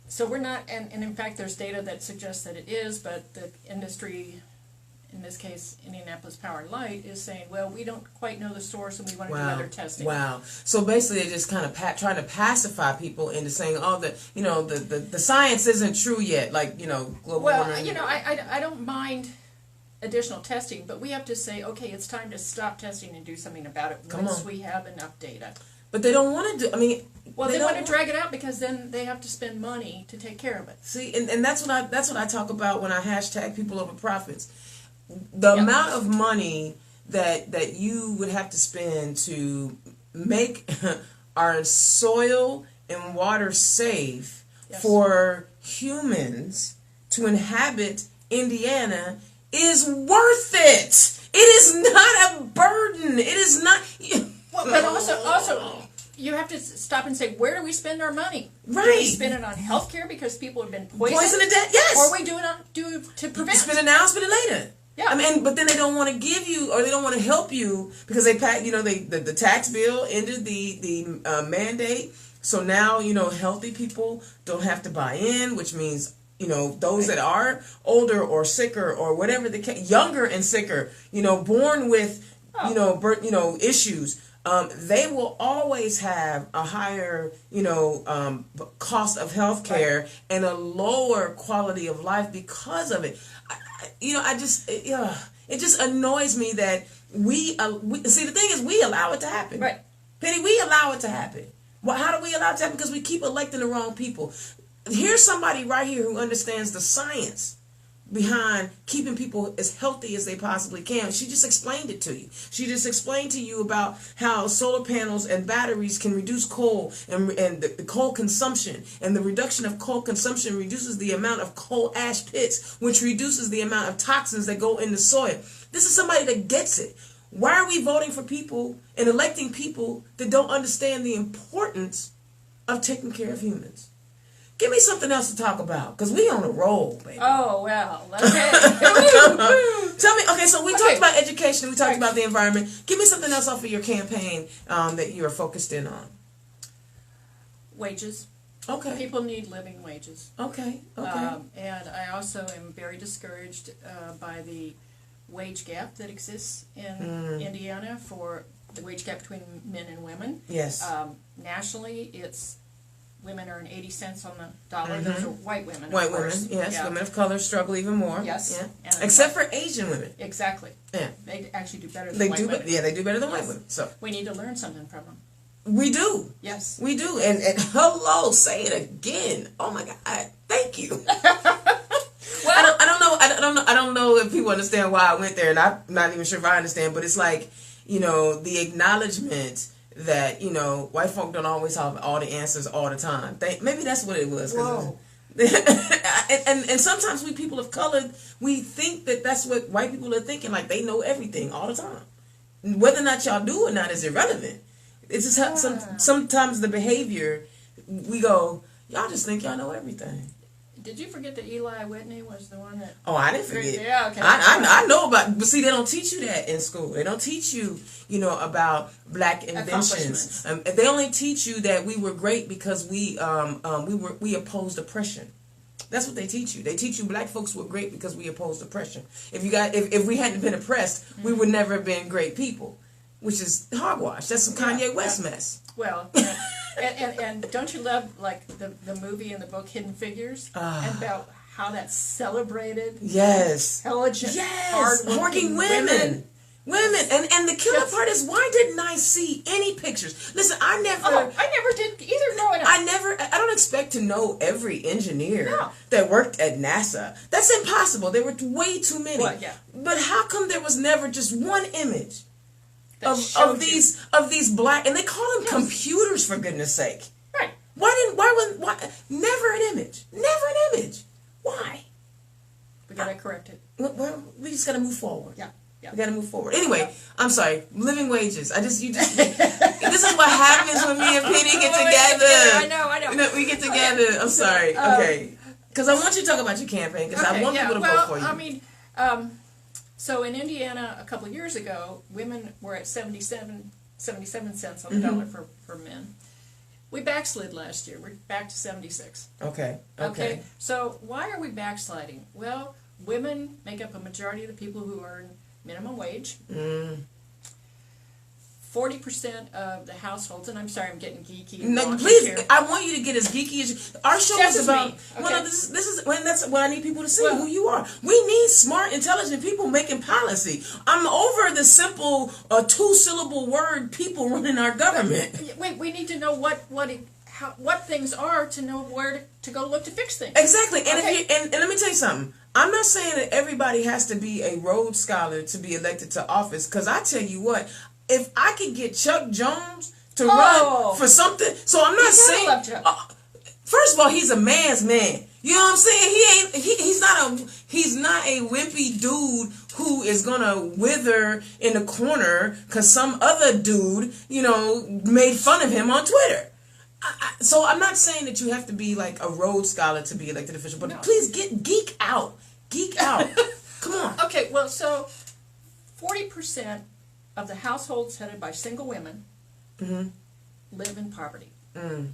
So we're not, and in fact there's data that suggests that it is, but the industry, in this case Indianapolis Power and Light, is saying, well, we don't quite know the source and we want to do other testing. Wow. So basically they're just kind of trying to pacify people into saying, the science isn't true yet, like, global warming. I don't mind additional testing, but we have to say, okay, it's time to stop testing and do something about it once we have enough data. But they don't want to do, they want to drag it out because then they have to spend money to take care of it. See, and that's what I talk about when I hashtag people over profits. The amount of money that you would have to spend to make our soil and water safe for humans to inhabit Indiana is worth it. It is not a burden. It is not. But also, you have to stop and say, where do we spend our money? Right. Do we spend it on healthcare because people have been poisoned to death? Yes. Or we do it to prevent? Spend it now, spend it later. Yeah. But then they don't want to give you, or they don't want to help you because the tax bill ended the mandate. So now, healthy people don't have to buy in, which means, those that are older or sicker or whatever younger and sicker, born with, issues, they will always have a higher, cost of health care and a lower quality of life because of it. It It just annoys me that we see, the thing is, we allow it to happen. Right. Penny, we allow it to happen. Well, how do we allow it to happen? Because we keep electing the wrong people. Here's somebody right here who understands the science behind keeping people as healthy as they possibly can. She just explained it to you. She just explained to you about how solar panels and batteries can reduce coal and the coal consumption. And the reduction of coal consumption reduces the amount of coal ash pits, which reduces the amount of toxins that go in the soil. This is somebody that gets it. Why are we voting for people and electing people that don't understand the importance of taking care of humans? Give me something else to talk about, because we on a roll, baby. Oh, well, okay. Tell me, okay, so we talked about education, we talked about the environment. Give me something else off of your campaign that you're focused in on. Wages. Okay. People need living wages. Okay. And I also am very discouraged by the wage gap that exists in Indiana, for the wage gap between men and women. Yes. Nationally, it's women earn 80 cents on the dollar. Those are white women. White women, yes. Yeah. Women of color struggle even more. Yes. Yeah. Except for Asian women. Exactly. Yeah. They actually do better than white women. Yeah, they do better than white women. So we need to learn something from them. We do. Yes. We do. And hello, say it again. Oh my God. Thank you. Well, I don't know if people understand why I went there, and I'm not even sure if I understand, but it's like, the acknowledgement that, white folk don't always have all the answers all the time. Maybe that's what it was. Whoa. and sometimes we people of color, we think that that's what white people are thinking, like they know everything all the time. Whether or not y'all do or not is irrelevant. It's just sometimes the behavior, we go, y'all just think y'all know everything. Did you forget that Eli Whitney was the one that... Oh, I didn't forget. Yeah, okay. I know about... But see, they don't teach you that in school. They don't teach you, about black inventions. They only teach you that we were great because we opposed oppression. That's what they teach you. They teach you black folks were great because we opposed oppression. If we hadn't been oppressed, we would never have been great people, which is hogwash. That's some Kanye West mess. Well... And don't you love, like, the movie and the book Hidden Figures? And about how that celebrated intelligent, hardworking women. And the killer part is, why didn't I see any pictures? Listen, I never did either growing up. I don't expect to know every engineer that worked at NASA. That's impossible. There were way too many. Well, yeah. But how come there was never just one image of these black, and they call them computers, for goodness sake. Right. Why never an image. Why? We gotta correct it. Well, we just gotta move forward. Yeah. We gotta move forward. Anyway, I'm sorry. Living wages. This is what happens when me and Penny get together. I know. We get together. I'm sorry. Okay. Because I want you to talk about your campaign, because I want people to vote for you. I mean, so in Indiana a couple of years ago, women were at 77 cents on the dollar for men. We backslid last year. We're back to 76. Okay. So why are we backsliding? Well, women make up a majority of the people who earn minimum wage. 40% of the households, and I'm sorry, I'm getting geeky. No, please, here. I want you to get as geeky as our show That's is about. Me. Okay. Well, this is when that's what I need people to see who you are. We need smart, intelligent people making policy. I'm over the simple 2-syllable word people running our government. We need to know what things are to know where to go look to fix things. Exactly, and and let me tell you something. I'm not saying that everybody has to be a Rhodes Scholar to be elected to office, because I tell you what. If I could get Chuck Jones to run for something, so I'm not saying. First of all, he's a man's man. You know what I'm saying? He's not a wimpy dude who is gonna wither in the corner because some other dude, made fun of him on Twitter. So I'm not saying that you have to be like a Rhodes Scholar to be elected official, but please geek out. Come on. Okay, well, so 40% of the households headed by single women live in poverty. And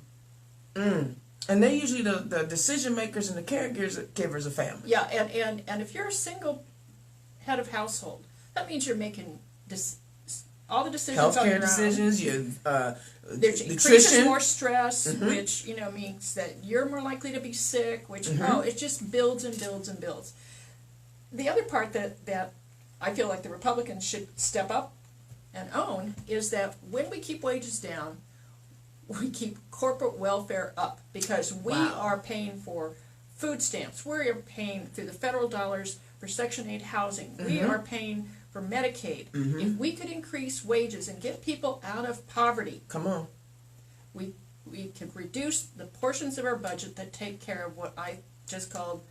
they're usually the decision makers and the caregivers of family. Yeah, and if you're a single head of household, that means you're making all the decisions on your own. Healthcare decisions, your there's nutrition. Increases more stress, which means that you're more likely to be sick. Which it just builds and builds and builds. The other part that I feel like the Republicans should step up and own is that when we keep wages down, we keep corporate welfare up because we are paying for food stamps. We are paying through the federal dollars for Section 8 housing. We are paying for Medicaid. If we could increase wages and get people out of poverty, come on, we could reduce the portions of our budget that take care of what I just called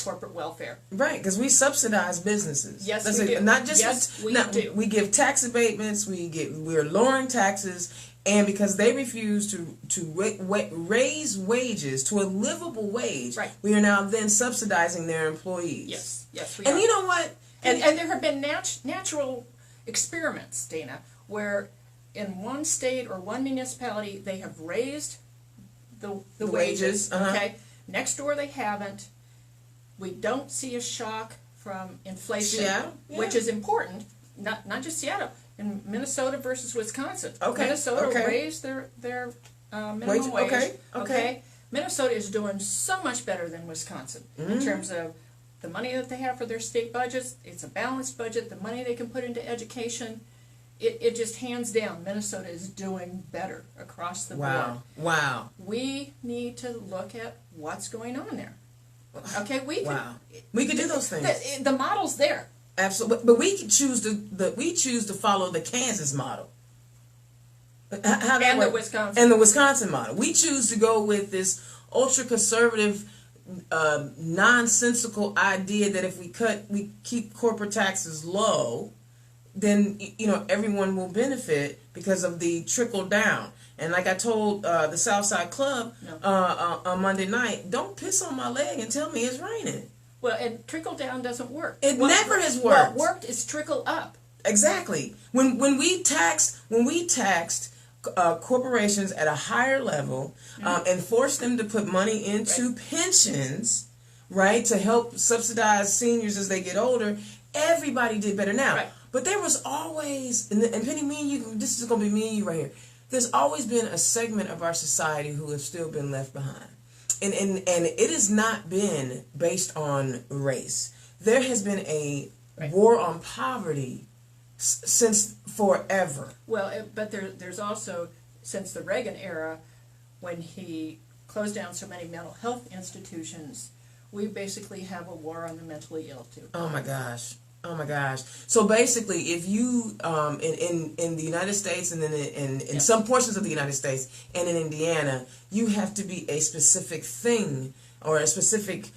corporate welfare. Right, because we subsidize businesses. Yes, we do. Not just yes, we do. We give tax abatements. We're lowering taxes, and because they refuse to raise wages to a livable wage, right. we are now then subsidizing their employees. Yes, we and are. You know what? And there have been natural experiments, Dana, where in one state or one municipality they have raised the wages. Okay, next door they haven't. We don't see a shock from inflation, which is important. Not just Seattle. In Minnesota versus Wisconsin. Minnesota raised their minimum wage. Okay. Minnesota is doing so much better than Wisconsin in terms of the money that they have for their state budgets. It's a balanced budget. The money they can put into education. It just hands down. Minnesota is doing better across the board. Wow. We need to look at what's going on there. Okay, we could do those things. The model's there. Absolutely, but we can choose to follow the Kansas model. And the Wisconsin model. We choose to go with this ultra conservative, nonsensical idea that if we keep corporate taxes low, then everyone will benefit because of the trickle down. And like I told the Southside Club on Monday night, don't piss on my leg and tell me it's raining. Well, and trickle down doesn't work. It never has worked. What worked is trickle up. Exactly. When we taxed corporations at a higher level and forced them to put money into pensions, right, to help subsidize seniors as they get older, everybody did better now. Right. But there was always, and Penny, me and you, this is going to be me and you right here. There's always been a segment of our society who have still been left behind. And it has not been based on race. There has been a war on poverty since forever. Well, but there's also, since the Reagan era, when he closed down so many mental health institutions, we basically have a war on the mentally ill, too. Oh, my gosh. So basically, if you in the United States and then in some portions of the United States and in Indiana, you have to be a specific thing or a specific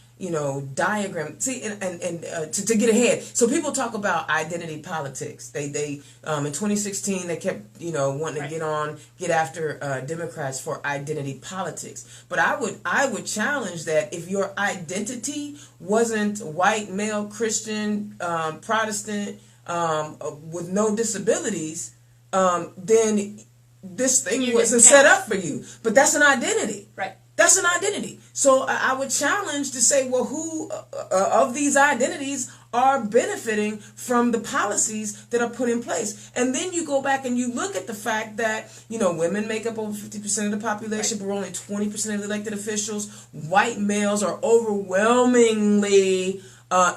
diagram. See, and to get ahead. So people talk about identity politics. They in 2016 they kept wanting to get after Democrats for identity politics. But I would challenge that if your identity wasn't white, male, Christian, Protestant, with no disabilities, then this thing wasn't set up for you. But that's an identity. Right. That's an identity. So I would challenge to say, well, who of these identities are benefiting from the policies that are put in place? And then you go back and you look at the fact that, women make up over 50% of the population, but we're only 20% of the elected officials. White males are overwhelmingly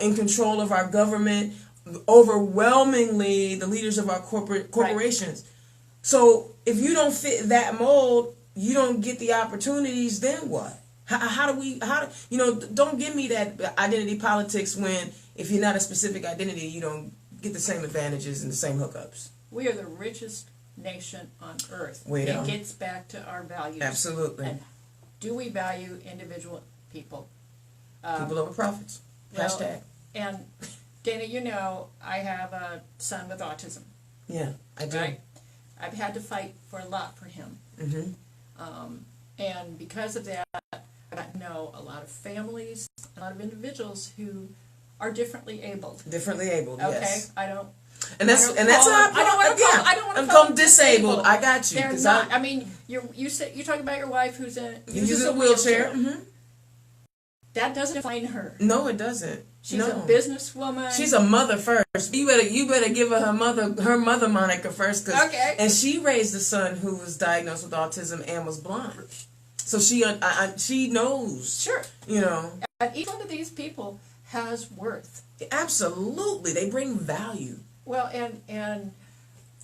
in control of our government, overwhelmingly the leaders of our corporations. Right. So if you don't fit that mold, you don't get the opportunities, then what? Don't give me that identity politics when if you're not a specific identity, you don't get the same advantages and the same hookups. We are the richest nation on earth. It gets back to our values. Absolutely. And do we value individual people? People over profits. Hashtag. And Dana, I have a son with autism. Yeah, I do. Right? I've had to fight for a lot for him. Mm-hmm. And because of that, I know a lot of families, a lot of individuals who are differently abled. Yes. I don't. And that's I don't want to call them disabled. I got you. They're not. I mean, you're talking about your wife who's uses a wheelchair. Mm-hmm. That doesn't define her. No, it doesn't. She's a businesswoman. She's a mother first. You better give her mother moniker first. And she raised a son who was diagnosed with autism and was blind. So she knows. Sure. And each one of these people has worth. Absolutely. They bring value. Well, and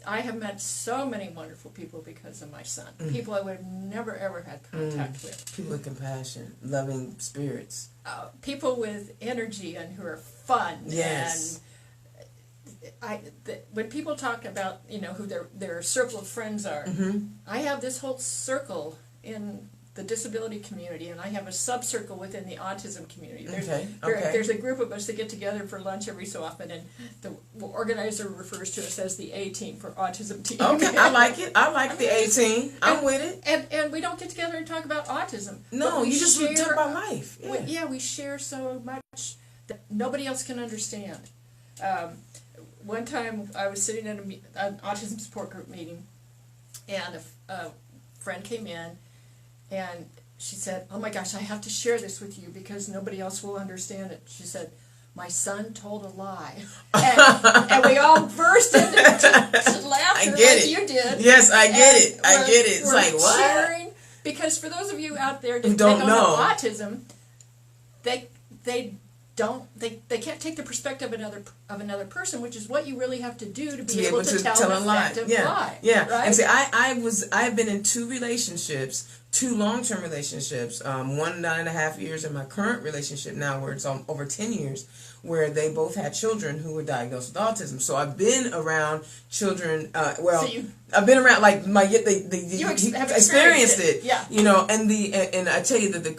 I have met so many wonderful people because of my son. People I would have never, ever had contact with. People with compassion, loving spirits. People with energy and who are fun. Yes. And when people talk about, who their circle of friends are, I have this whole circle in the disability community, and I have a sub-circle within the autism community. There's a group of us that get together for lunch every so often, and the organizer refers to us as the A-team for autism team. Okay, I like it. I like the A-team. I'm with it. And we don't get together and talk about autism. No, you just talk about life. Yeah. We share so much that nobody else can understand. One time I was sitting in an autism support group meeting, and a friend came in, and she said, "Oh my gosh, I have to share this with you because nobody else will understand it." She said, "My son told a lie." And we all burst into laughter like you did. Yes, I get it. I get it. It's like, what? Cheering, because for those of you out there that don't know autism, they can't take the perspective of another person, which is what you really have to do to be able to tell an effective lie. Yeah. Right? And see, I've been in two long-term relationships, 1.5 years in my current relationship now, where it's over 10 years, where they both had children who were diagnosed with autism. So I've been around children. I've been around you have experienced it. Yeah. And I tell you that the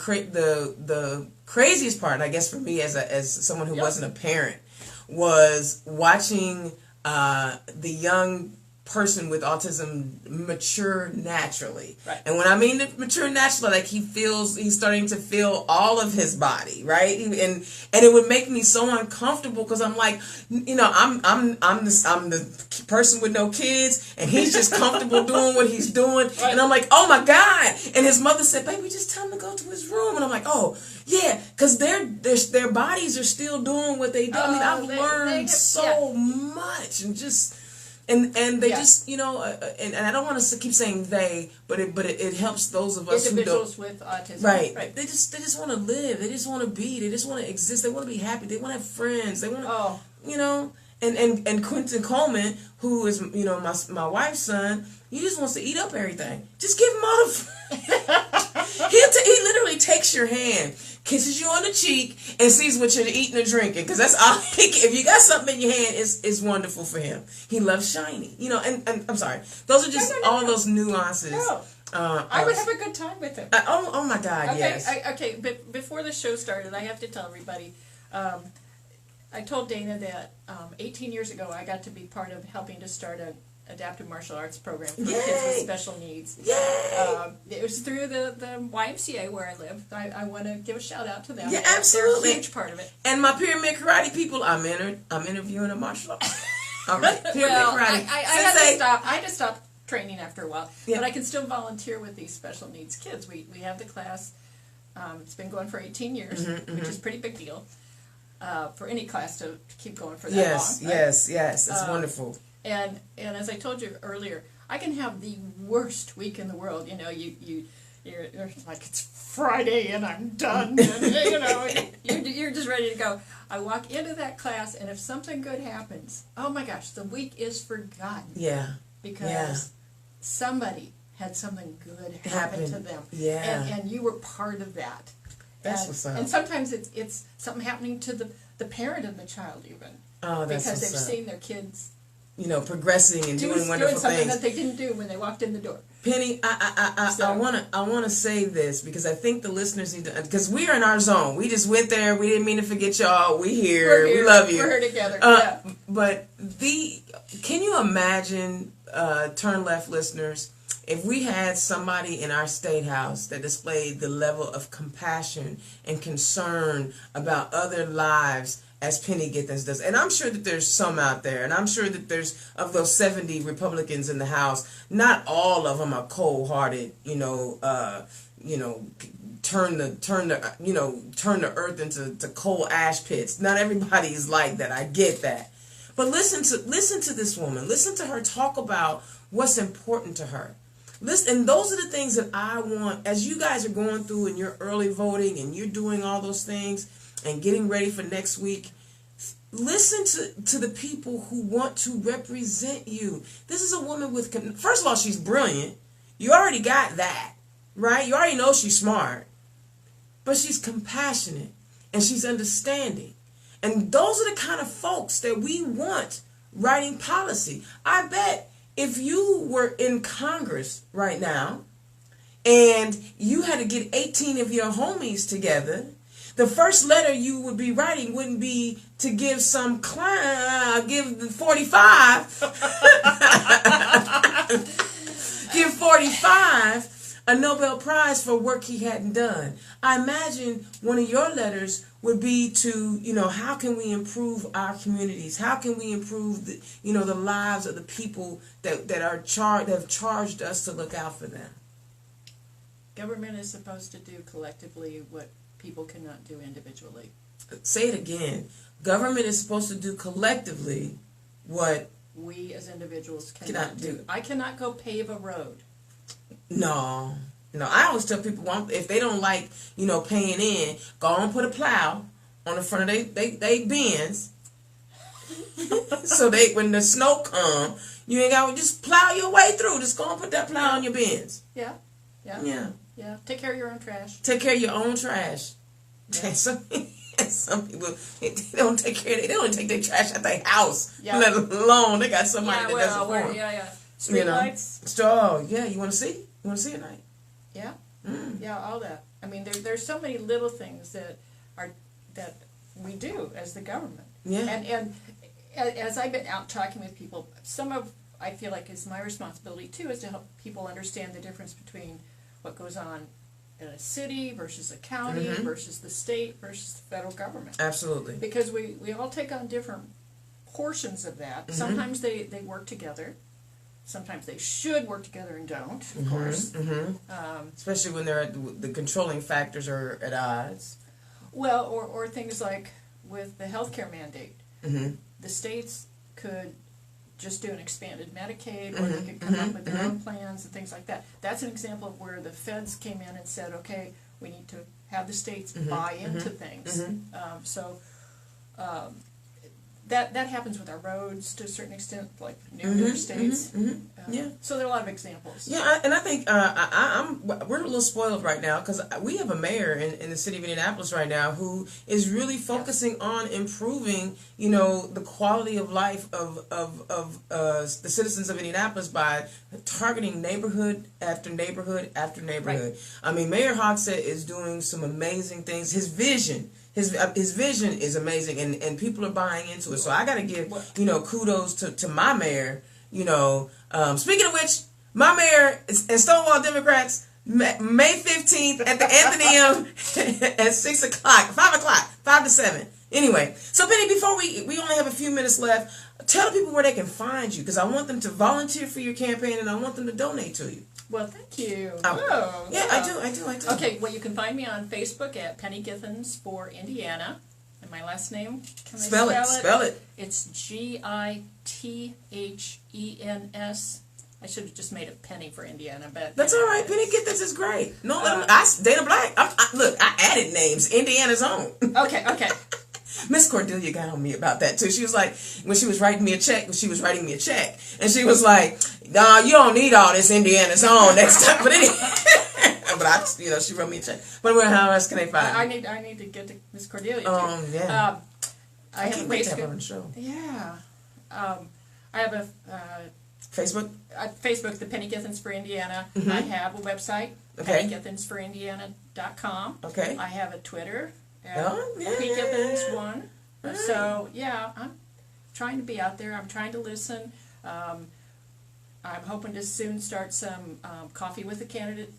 craziest part, I guess, for me as someone who wasn't a parent, was watching the young person with autism mature naturally. Right. And when I mean mature naturally, like he's starting to feel all of his body, right? And it would make me so uncomfortable because I'm like, I'm the person with no kids, and he's just comfortable doing what he's doing. Right. And I'm like, oh my God. And his mother said, "Baby, just tell him to go to his room." And I'm like, oh yeah, because their bodies are still doing what they do. I mean, I've learned so much, and just and they just and I don't want to keep saying they, but it helps those of us individuals who with autism. Right. They just want to live. They just want to be. They just want to exist. They want to be happy. They want to have friends. They want to And Quentin Coleman, who is my wife's son, he just wants to eat up everything. Just give him all the. He literally takes your hand, kisses you on the cheek, and sees what you're eating or drinking. Because that's all. If you got something in your hand, it's wonderful for him. He loves shiny. And I'm sorry. Those are just those nuances. No. I would have a good time with him. Oh my God, okay, yes. But before the show started, I have to tell everybody. I told Dana that 18 years ago I got to be part of helping to start an adaptive martial arts program for kids with special needs. Yay! It was through the YMCA where I live. I want to give a shout out to them. Yeah, absolutely. They're a huge part of it. And my pyramid karate people, I'm interviewing a martial arts. All right, pyramid karate. I had to stop training after a while, yeah. But I can still volunteer with these special needs kids. We have the class. It's been going for 18 years, which is a pretty big deal. For any class to keep going for that long. Yes. It's wonderful. And as I told you earlier, I can have the worst week in the world. You're like, it's Friday and I'm done. And, you're just ready to go. I walk into that class, and if something good happens, oh my gosh, the week is forgotten. Yeah. Because somebody had something good happen to them. Yeah. And you were part of that. That's what's up. And sometimes it's something happening to the parent of the child even. Oh, that's because what's they've up. seen their kids progressing and doing wonderful something things that they didn't do when they walked in the door. Penny, I wanna say this because I think the listeners need to, because we are in our zone. We just went there. We didn't mean to forget y'all. We're here. We love you. We're here together. But can you imagine, Turn Left listeners, if we had somebody in our state house that displayed the level of compassion and concern about other lives as Penny Githens does? And I'm sure that there's some out there, and I'm sure that there's, of those 70 Republicans in the House, not all of them are cold-hearted, turn the earth into coal ash pits. Not everybody is like that. I get that. But listen to this woman. Listen to her talk about what's important to her. Listen, and those are the things that I want, as you guys are going through and you're early voting and you're doing all those things, and getting ready for next week, listen to the people who want to represent you. This is a woman with, first of all, she's brilliant. You already got that, right? You already know she's smart. But she's compassionate and she's understanding. And those are the kind of folks that we want writing policy. I bet if you were in Congress right now and you had to get 18 of your homies together, the first letter you would be writing wouldn't be to give some client, give the 45, give 45 a Nobel Prize for work he hadn't done. I imagine one of your letters would be to, how can we improve our communities? How can we improve the, the lives of the people that have charged us to look out for them? Government is supposed to do collectively what people cannot do individually. Say it again. Government is supposed to do collectively what we as individuals cannot do. I cannot go pave a road. No. I always tell people, if they don't like, paying in, go on and put a plow on the front of they bins. So when the snow come, you ain't got to just plow your way through. Just go and put that plow on your bins. Yeah. Take care of your own trash. Take care of your own trash. Yeah. Some people, they don't take care of they don't take their trash at their house, let alone they got somebody that does it for them. Street lights. Oh, yeah, you want to see? You want to see at night? Yeah. Yeah, all that. I mean, there's so many little things that we do as the government. Yeah. And as I've been out talking with people, I feel like is my responsibility too, is to help people understand the difference between what goes on in a city versus a county versus the state versus the federal government. Absolutely. Because we all take on different portions of that. Sometimes they work together. Sometimes they should work together and don't, of course. Especially when the controlling factors are at odds. Well, or things like with the healthcare mandate. The states could just do an expanded Medicaid, or they could come up with their own plans and things like that. That's an example of where the feds came in and said, okay, we need to have the states buy into things. That happens with our roads to a certain extent, like new states. So there are a lot of examples. Yeah, and I think we're a little spoiled right now because we have a mayor in the city of Indianapolis right now who is really focusing on improving, the quality of life of the citizens of Indianapolis by targeting neighborhood after neighborhood after neighborhood. Right. I mean, Mayor Hogsett is doing some amazing things. His vision is amazing, and people are buying into it. So I got to give, kudos to my mayor. Speaking of which, my mayor and Stonewall Democrats, May 15th at the Athenaeum at 6 o'clock, 5 o'clock, 5 to 7. Anyway, so Penny, before we only have a few minutes left, tell people where they can find you, because I want them to volunteer for your campaign and I want them to donate to you. Well, thank you. Yeah, I do. Okay, well, you can find me on Facebook at Penny Githens for Indiana. And my last name, can I spell it? Spell it. It's Githens. I should have just made a Penny for Indiana, but... That's all right. Penny Githens is great. No, Dana Black. Look, I added names. Indiana's own. Okay. Miss Cordelia got on me about that too. She was like, when she was writing me a check, and she was like, "Nah, you don't need all this Indiana's own next time." But anyway, she wrote me a check. But how else can they find? I need to get to Miss Cordelia too. Yeah. I can't wait to have her on the show. Yeah. I have a Facebook. Facebook, the Penny Githens for Indiana. I have a website, pennygithensforindiana.com. Okay. I have a Twitter. Githens1. Right. So, I'm trying to be out there. I'm trying to listen. I'm hoping to soon start some coffee with the candidate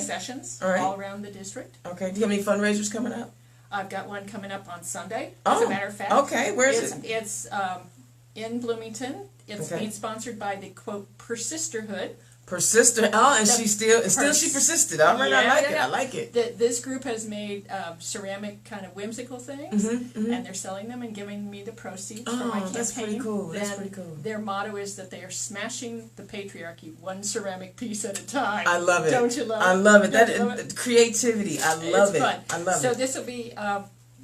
sessions all around the district. Okay. Do you have any fundraisers coming up? I've got one coming up on Sunday, as a matter of fact. Okay. Where is it? It's in Bloomington. It's being sponsored by the, quote, Persisterhood. Persister. Oh, and she persisted. All right, I like it. This group has made ceramic kind of whimsical things, and they're selling them and giving me the proceeds for my campaign. That's pretty cool. That's pretty cool. Their motto is that they are smashing the patriarchy one ceramic piece at a time. I love it. Don't you love it? I love it. Creativity. I love it. Fun. I love it. So this will be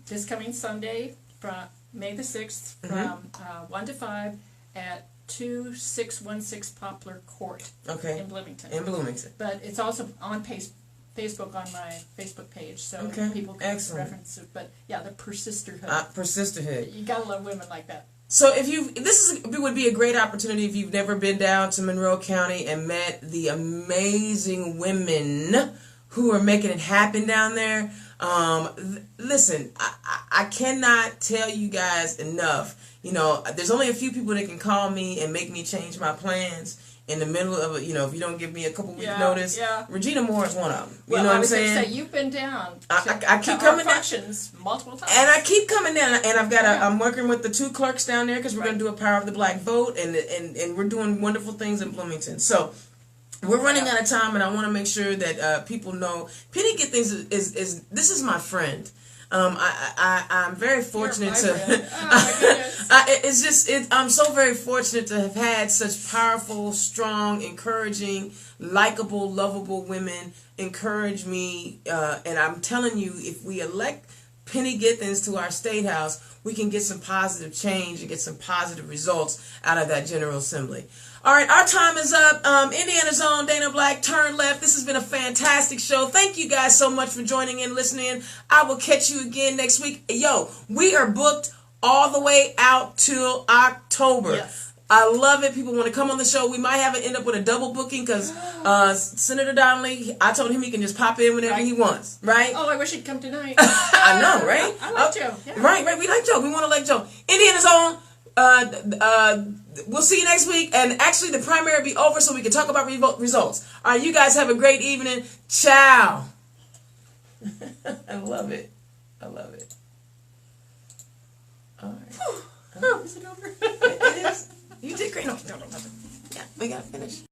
this coming Sunday, from May the 6th, from 1 to 5 at 2616 Poplar Court in Bloomington. In Bloomington. But it's also on Facebook on my Facebook page, so people can reference it. But yeah, the persisterhood. Persisterhood. You gotta love women like that. So would be a great opportunity if you've never been down to Monroe County and met the amazing women who are making it happen down there. Listen, I cannot tell you guys enough. There's only a few people that can call me and make me change my plans in the middle of if you don't give me a couple weeks notice. Yeah. Regina Moore is one of them. You know what I'm saying? Say, you've been down. I keep coming down multiple times. And I keep coming down, and I've got I'm working with the 2 clerks down there because we're going to do a Power of the Black vote, and we're doing wonderful things in Bloomington. So we're running out of time, and I want to make sure that people know Penny Githens is this is my friend. I'm very fortunate to. I'm so very fortunate to have had such powerful, strong, encouraging, likable, lovable women encourage me. And I'm telling you, if we elect Penny Githens to our state house, we can get some positive change and get some positive results out of that General Assembly. All right, our time is up. Indiana's own Dana Black, turn left. This has been a fantastic show. Thank you guys so much for joining in, listening. I will catch you again next week. Yo, we are booked all the way out till October. Yes. I love it. People want to come on the show. We might have it end up with a double booking because Senator Donnelly, I told him he can just pop in whenever he wants, right? Oh, I wish he'd come tonight. I know, right? I like Joe. Yeah. Right. We like Joe. We want to like Joe. Indiana's own. We'll see you next week. And actually, the primary will be over so we can talk about results. All right, you guys have a great evening. Ciao. I love it. I love it. All right. Is it over? It is. You did great. No. Yeah, we got to finish.